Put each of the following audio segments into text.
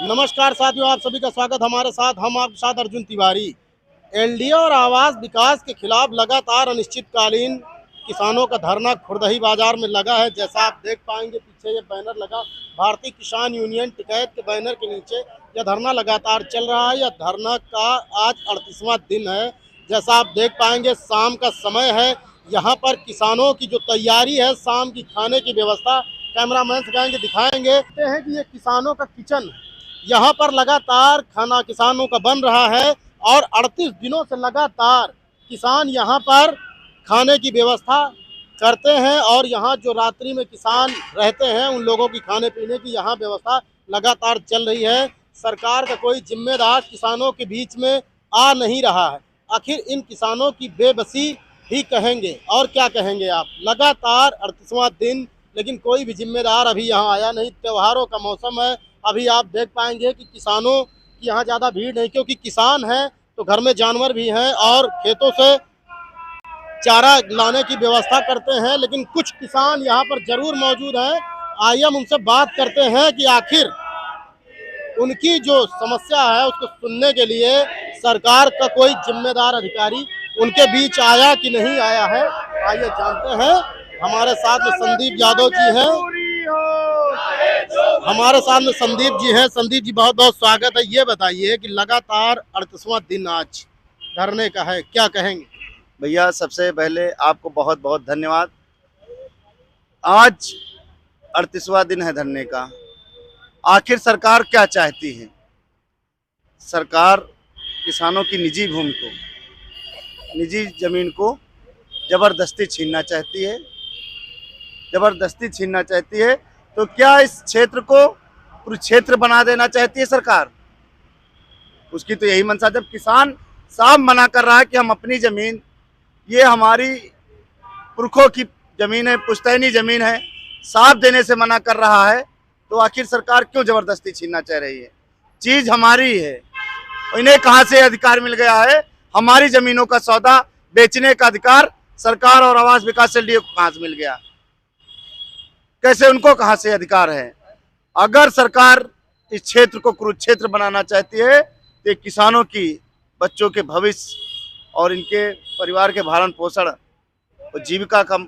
नमस्कार साथियों, आप सभी का स्वागत हमारे साथ। हम आपके साथ अर्जुन तिवारी। एलडीए और आवास विकास के खिलाफ लगातार अनिश्चितकालीन किसानों का धरना खुर्दही बाजार में लगा है। जैसा आप देख पाएंगे, पीछे ये बैनर लगा, भारतीय किसान यूनियन टिकैत के बैनर के नीचे यह धरना लगातार चल रहा है। यह धरना का आज 38वां दिन है। जैसा आप देख पाएंगे, शाम का समय है। यहाँ पर किसानों की जो तैयारी है, शाम की खाने की व्यवस्था, कैमरामैन से कहेंगे दिखाएंगे हैं कि ये किसानों का किचन है। यहाँ पर लगातार खाना किसानों का बन रहा है और 38 दिनों से लगातार किसान यहाँ पर खाने की व्यवस्था करते हैं और यहाँ जो रात्रि में किसान रहते हैं उन लोगों की खाने पीने की यहाँ व्यवस्था लगातार चल रही है। सरकार का कोई जिम्मेदार किसानों के बीच में आ नहीं रहा है। आखिर इन किसानों की बेबसी ही कहेंगे और क्या कहेंगे आप। लगातार 38वां दिन, लेकिन कोई भी जिम्मेदार अभी यहाँ आया नहीं। त्योहारों का मौसम है। अभी आप देख पाएंगे कि किसानों की यहाँ ज़्यादा भीड़ नहीं, क्योंकि किसान हैं तो घर में जानवर भी हैं और खेतों से चारा लाने की व्यवस्था करते हैं। लेकिन कुछ किसान यहाँ पर जरूर मौजूद हैं। आइए हम उनसे बात करते हैं कि आखिर उनकी जो समस्या है उसको सुनने के लिए सरकार का कोई जिम्मेदार अधिकारी उनके बीच आया कि नहीं आया है। आइए जानते हैं। हमारे साथ में संदीप यादव जी हैं। संदीप जी, बहुत बहुत स्वागत है। ये बताइए कि लगातार 38वां दिन आज धरने का है, क्या कहेंगे? भैया, सबसे पहले आपको बहुत बहुत धन्यवाद। आज 38वां दिन है धरने का। आखिर सरकार क्या चाहती है? सरकार किसानों की निजी भूमि को, निजी जमीन को जबरदस्ती छीनना चाहती है। तो क्या इस क्षेत्र को कुरुक्षेत्र बना देना चाहती है सरकार? उसकी तो यही मंशा। जब किसान साफ मना कर रहा है कि हम अपनी जमीन, ये हमारी पुरखों की जमीन है, पुश्तैनी जमीन है, साफ देने से मना कर रहा है, तो आखिर सरकार क्यों जबरदस्ती छीनना चाह रही है? चीज हमारी है। इन्हें कहां से अधिकार मिल गया है? हमारी जमीनों का सौदा बेचने का अधिकार सरकार और आवास विकास एलडीए को कहां से मिल गया? कैसे उनको कहां से अधिकार है? अगर सरकार इस क्षेत्र को कुरुक्षेत्र बनाना चाहती है तो ये किसानों की बच्चों के भविष्य और इनके परिवार के भरण पोषण और जीविका का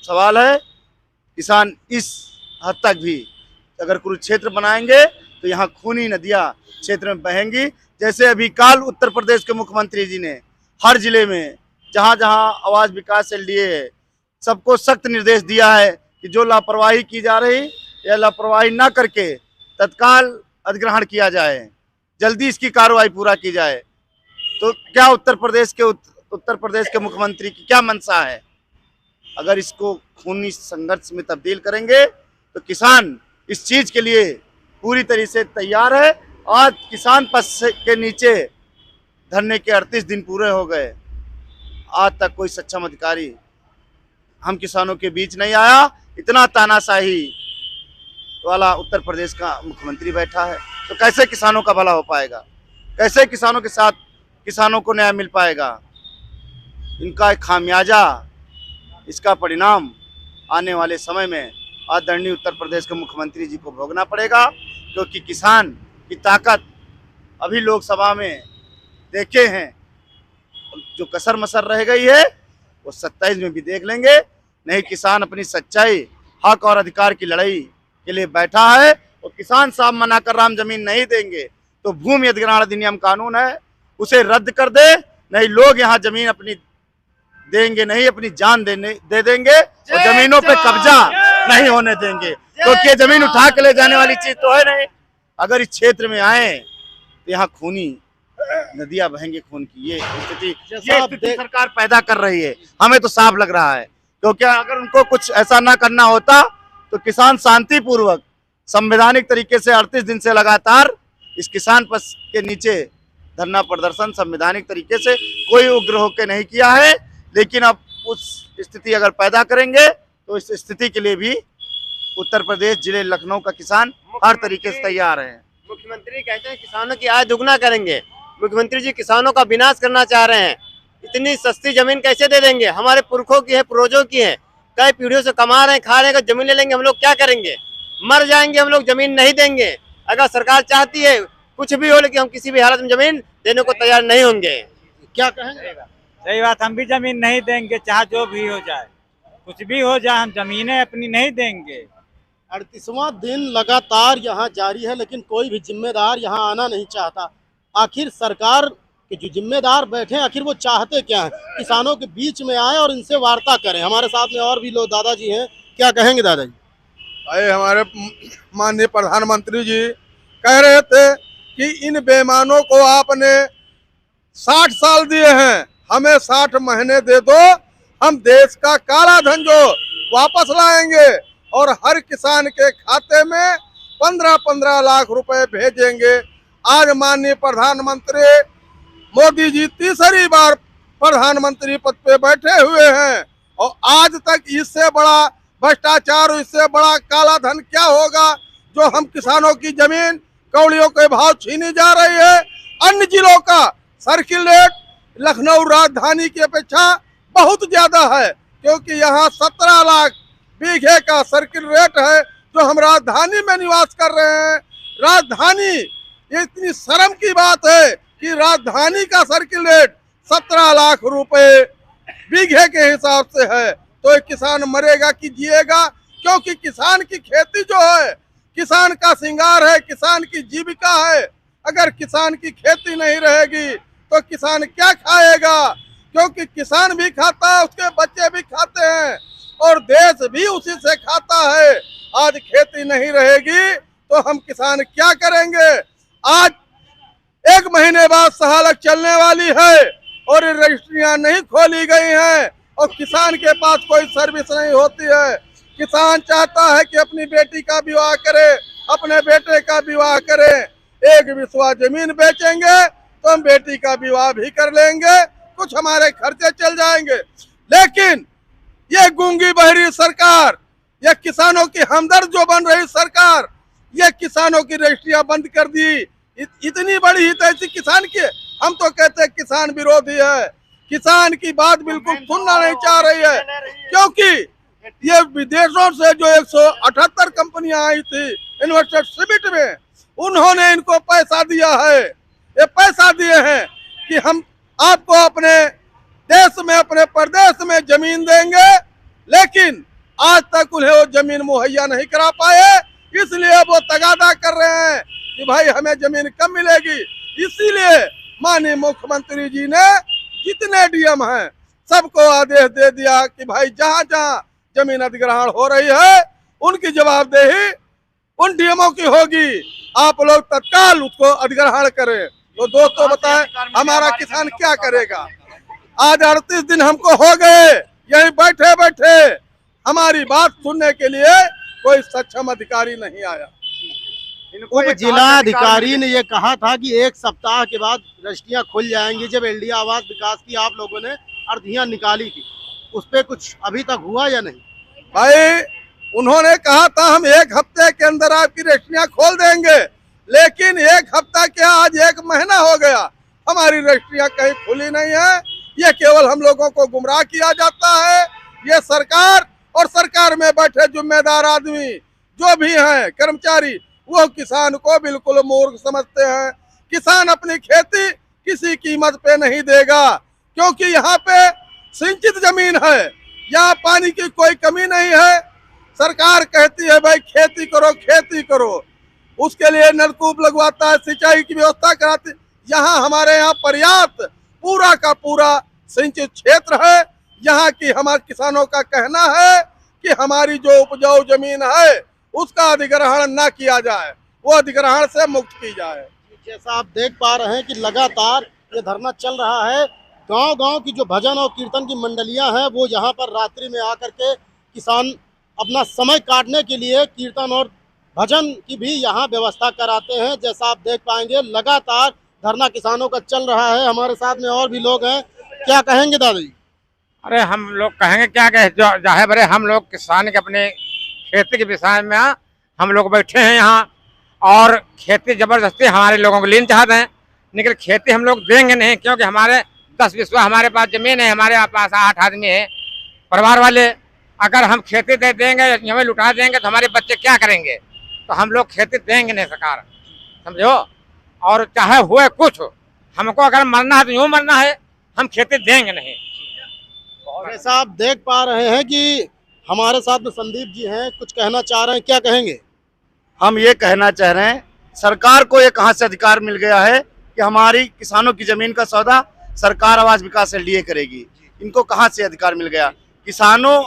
सवाल है। किसान इस हद तक भी अगर कुरुक्षेत्र बनाएंगे तो यहाँ खूनी नदियाँ क्षेत्र में बहेंगी। जैसे अभी काल उत्तर प्रदेश के मुख्यमंत्री जी ने हर जिले में जहाँ जहाँ आवास विकास एलडीए है, सबको सख्त निर्देश दिया है कि जो लापरवाही की जा रही या लापरवाही ना करके तत्काल अधिग्रहण किया जाए, जल्दी इसकी कार्रवाई पूरा की जाए। तो क्या उत्तर प्रदेश के मुख्यमंत्री की क्या मंशा है? अगर इसको खूनी संघर्ष में तब्दील करेंगे तो किसान इस चीज के लिए पूरी तरह से तैयार है। आज किसान पक्ष के नीचे धरने के 38 दिन पूरे हो गए, आज तक कोई सक्षम अधिकारी हम किसानों के बीच नहीं आया। इतना तानाशाही वाला उत्तर प्रदेश का मुख्यमंत्री बैठा है, तो कैसे किसानों का भला हो पाएगा? कैसे किसानों के साथ किसानों को न्याय मिल पाएगा? इनका खामियाजा, इसका परिणाम आने वाले समय में आदरणीय उत्तर प्रदेश के मुख्यमंत्री जी को भोगना पड़ेगा। क्योंकि किसान की ताकत अभी लोकसभा में देखे हैं, जो कसर मसर रह गई है वो 27 में भी देख लेंगे। नहीं, किसान अपनी सच्चाई, हक और अधिकार की लड़ाई के लिए बैठा है और किसान साहब मना कर रहा हम जमीन नहीं देंगे, तो भूमि अधिग्रहण अधिनियम कानून है, उसे रद्द कर दे। नहीं, लोग यहाँ जमीन अपनी देंगे नहीं, अपनी जान दे देंगे और जमीनों पे कब्जा नहीं होने देंगे। क्योंकि जमीन उठा के ले जाने वाली चीज तो है नहीं। अगर इस क्षेत्र में आए तो यहाँ खूनी नदियां बहेंगे खून की। ये स्थिति सरकार पैदा कर रही है, हमें तो साफ लग रहा है। क्योंकि अगर उनको कुछ ऐसा ना करना होता तो किसान शांतिपूर्वक संवैधानिक तरीके से 38 दिन से लगातार इस किसान पक्ष के नीचे धरना प्रदर्शन संवैधानिक तरीके से कोई उग्र होकर नहीं किया है। लेकिन अब उस स्थिति अगर पैदा करेंगे तो इस स्थिति के लिए भी उत्तर प्रदेश जिले लखनऊ का किसान हर तरीके से तैयार है। मुख्यमंत्री कहते हैं किसानों की आय दुगना करेंगे। मुख्यमंत्री जी किसानों का विनाश करना चाह रहे हैं। इतनी सस्ती जमीन कैसे दे देंगे? हमारे पुरखों की है, पूर्वजों की है, कई पीढ़ियों से कमा रहे हैं, खा रहे हैं। जमीन ले लेंगे हम लोग, क्या करेंगे? मर जाएंगे हम लोग, जमीन नहीं देंगे। अगर सरकार चाहती है कुछ भी हो, लेकिन हम किसी भी हालत में जमीन देने को तैयार नहीं होंगे। क्या कहेंगे? सही बात, हम भी जमीन नहीं देंगे, चाहे जो भी हो जाए, कुछ भी हो जाए, हम जमीनें अपनी नहीं देंगे। 38वां दिन लगातार यहाँ जारी है, लेकिन कोई भी जिम्मेदार यहाँ आना नहीं चाहता। आखिर सरकार के जो जिम्मेदार बैठे हैं, आखिर वो चाहते क्या हैं? किसानों के बीच में आए और इनसे वार्ता करें। हमारे साथ में और भी लोग दादाजी हैं, क्या कहेंगे दादाजी? भाई हमारे माननीय प्रधानमंत्री जी कह रहे थे कि इन बेईमानों को आपने 60 साल दिए हैं, हमें 60 महीने दे दो, हम देश का काला धन जो वापस लाएंगे और हर किसान के खाते में 15-15 लाख रुपए भेजेंगे। आज माननीय प्रधानमंत्री मोदी जी तीसरी बार प्रधानमंत्री पद पे बैठे हुए हैं और आज तक इससे बड़ा भ्रष्टाचार, इससे बड़ा काला धन क्या होगा जो हम किसानों की जमीन कौड़ियों के भाव छीनी जा रही है। अन्य जिलों का सर्किल रेट लखनऊ राजधानी की अपेक्षा बहुत ज्यादा है, क्योंकि यहाँ 17 लाख बीघे का सर्किल रेट है जो हम राजधानी में निवास कर रहे हैं। राजधानी, ये इतनी शर्म की बात है कि राजधानी का सर्किल रेट 17 लाख रुपए बीघे के हिसाब से है, तो एक किसान मरेगा कि जिएगा? क्योंकि किसान की खेती जो है, किसान का श्रृंगार है, किसान की जीविका है। अगर किसान की खेती नहीं रहेगी तो किसान क्या खाएगा? क्योंकि किसान भी खाता है, उसके बच्चे भी खाते हैं और देश भी उसी से खाता है। आज खेती नहीं रहेगी तो हम किसान क्या करेंगे? आज 1 महीने बाद सहालक चलने वाली है और रजिस्ट्रियां नहीं खोली गई हैं और किसान के पास कोई सर्विस नहीं होती है। किसान चाहता है कि अपनी बेटी का विवाह करे, अपने बेटे का विवाह करे। एक बिस्वा जमीन बेचेंगे तो हम बेटी का विवाह भी कर लेंगे, कुछ हमारे खर्चे चल जाएंगे। लेकिन ये गूंगी बहरी सरकार, ये किसानों की हमदर्द जो बन रही सरकार, ये किसानों की रजिस्ट्रियां बंद कर दी। इतनी बड़ी हितैषी किसान की, हम तो कहते हैं किसान विरोधी है। किसान की बात बिल्कुल सुनना नहीं चाह रही है, क्योंकि ये विदेशों से जो 178 कंपनियां आई थी इन्वेस्टर समिट में, उन्होंने इनको पैसा दिया है। ये पैसा दिए हैं कि हम आपको अपने देश में, अपने प्रदेश में जमीन देंगे, लेकिन आज तक उन्हें वो जमीन मुहैया नहीं करा पाए, इसलिए वो तगादा कर रहे हैं कि भाई हमें जमीन कम मिलेगी। इसीलिए माननीय मुख्यमंत्री जी ने जितने डीएम हैं सबको आदेश दे दिया कि भाई जहां जहां जमीन अधिग्रहण हो रही है उनकी जवाबदेही उन डीएमओ की होगी, आप लोग तत्काल उसको अधिग्रहण करें। तो दोस्तों बताएं हमारा किसान क्या करेगा? आज 38 दिन हमको हो गए यहीं बैठे बैठे, हमारी बात सुनने के लिए कोई सक्षम अधिकारी नहीं आया। उप जिलाधिकारी ने ये कहा था कि 1 सप्ताह के बाद रजिस्ट्रियां खुल जाएंगी। जब एलडीओ आवास विकास की आप लोगों ने अर्जियां निकाली थी, उस पे कुछ अभी तक हुआ या नहीं? भाई उन्होंने कहा था हम 1 हफ्ते के अंदर आपकी रजिस्ट्रियां खोल देंगे, लेकिन 1 हफ्ता क्या, आज 1 महीना हो गया, हमारी रजिस्ट्रियां कहीं खुली नहीं है। ये केवल हम लोगों को गुमराह किया जाता है। ये सरकार और सरकार में बैठे जिम्मेदार आदमी जो भी हैं, कर्मचारी, वो किसान को बिल्कुल मूर्ख समझते हैं। किसान अपनी खेती किसी कीमत पे नहीं देगा, क्योंकि यहाँ पे सिंचित जमीन है, यहाँ पानी की कोई कमी नहीं है। सरकार कहती है भाई खेती करो, खेती करो, उसके लिए नलकूप लगवाता है, सिंचाई की व्यवस्था कराती। यहाँ हमारे यहाँ पर्याप्त पूरा का पूरा सिंचित क्षेत्र है। यहाँ की हमारे किसानों का कहना है कि हमारी जो उपजाऊ जमीन है उसका अधिग्रहण ना किया जाए, वो अधिग्रहण से मुक्त की जाए। जैसा आप देख पा रहे हैं कि लगातार ये धरना चल रहा है। गांव-गांव की जो भजन और कीर्तन की मंडलियां हैं वो यहाँ पर रात्रि में आकर के किसान अपना समय काटने के लिए कीर्तन और भजन की भी यहाँ व्यवस्था कराते हैं। जैसा आप देख पाएंगे लगातार धरना किसानों का चल रहा है। हमारे साथ में और भी लोग हैं, क्या कहेंगे दादाजी? अरे हम लोग कहेंगे क्या कहे, जो चाहे बड़े, हम लोग किसान के अपने खेती के विषय में हम लोग बैठे हैं यहाँ, और खेती जबरदस्ती हमारे लोगों को लेना चाहते हैं, लेकिन खेती हम लोग देंगे नहीं, क्योंकि हमारे 10 बिस्वा हमारे पास जमीन है, हमारे पास 8 आदमी है परिवार वाले। अगर हम खेती दे देंगे, जमीन लुटा देंगे तो हमारे बच्चे क्या करेंगे? तो हम लोग खेती देंगे नहीं सरकार। समझो। और चाहे हुए कुछ, हमको अगर मरना है तो यूं मरना है, हम खेती देंगे नहीं। जैसा आप देख पा रहे हैं कि हमारे साथ में संदीप जी हैं, कुछ कहना चाह रहे हैं, क्या कहेंगे? हम ये कहना चाह रहे हैं, सरकार को ये कहाँ से अधिकार मिल गया है कि हमारी किसानों की जमीन का सौदा सरकार आवास विकास एलडीए करेगी? इनको कहाँ से अधिकार मिल गया? किसानों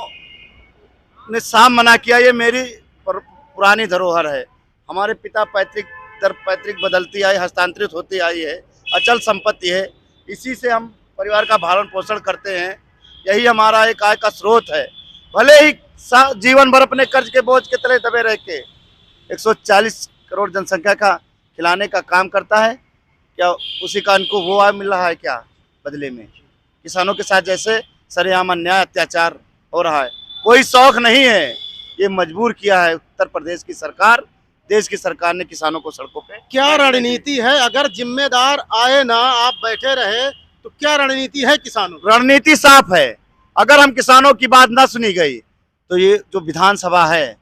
ने साफ मना किया, ये मेरी पुरानी धरोहर है, हमारे पिता पैतृक दर पैतृक बदलती आई, हस्तांतरित होती आई है, अचल संपत्ति है, इसी से हम परिवार का भरण पोषण करते हैं, यही हमारा एक आय का स्रोत है। भले ही जीवन भर अपने कर्ज के बोझ के तले दबे रह के 140 करोड़ जनसंख्या का खिलाने का काम करता है, क्या उसी का इनको वो आय मिल रहा है क्या बदले में? किसानों के साथ जैसे सरेआम अन्याय अत्याचार हो रहा है, कोई शौक नहीं है, ये मजबूर किया है उत्तर प्रदेश की सरकार, देश की सरकार ने किसानों को सड़कों पे। क्या रणनीति है? अगर जिम्मेदार आए ना, आप बैठे रहे, तो क्या रणनीति है किसानों की? रणनीति साफ है, अगर हम किसानों की बात ना सुनी गई तो ये जो विधानसभा है,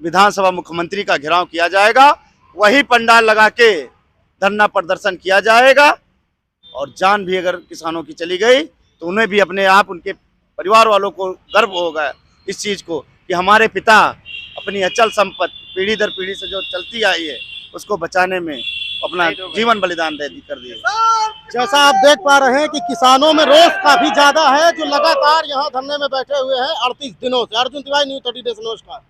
विधानसभा मुख्यमंत्री का घेराव किया जाएगा, वही पंडाल लगा के धरना प्रदर्शन किया जाएगा, और जान भी अगर किसानों की चली गई तो उन्हें भी अपने आप, उनके परिवार वालों को गर्व होगा इस चीज को कि हमारे पिता अपनी अचल संपत्ति पीढ़ी दर पीढ़ी से जो चलती आई है उसको बचाने में अपना जीवन बलिदान कर दिए। जैसा आप देख पा रहे हैं कि किसानों में रोष काफी ज्यादा है, जो लगातार यहाँ धरने में बैठे हुए हैं 38 दिनों से। अर्जुन तिवारी, न्यूज़ 30 नमस्कार।